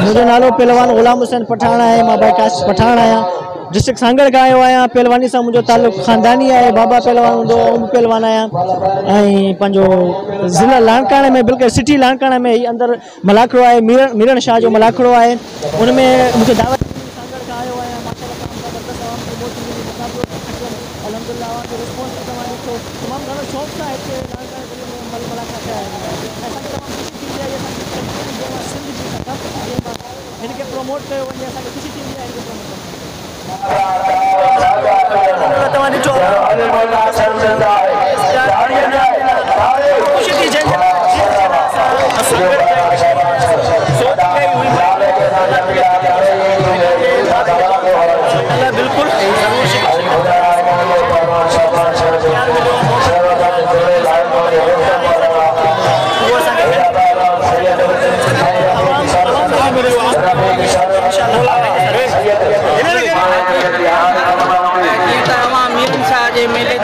मुझो नालो पहलवान गुलाम हुसैन पठान है। मां भाई काश पठान आया। डिस्ट्रिक्ट सांगड़ का आयो आया। पहलवानी से मुझो ताल्लुक खानदानी है। बाबा पहलवान हूंदो, पहलवान आया। पंजो जिला लाणकाणे में बिल्कुल सिटी लाणकाणे में ही अंदर मलाखड़ो है। मीरण शाह जो मलाखड़ो है। उनमें मुझे दावत सांगड़ का आयो आया। माशाल्लाह काम जबरदस्त आवाम की मोटी मिली मुकाबलो अल्हम्दुलिल्लाह आवाम के रिस्पांस तमाम तो तमाम घणो शौक सां हिते लाणकाणे जिले में मुलाकात कया आहिनि। असांखे तमामु ख़ुशी थींदी आहे। असांखे सिंध जी इनके प्रमोट कयो वञे। असांखे ख़ुशी थींदी आहे इनके प्रमोट ख़ुशी थी बिल्कुल मीरन शाह जे मेले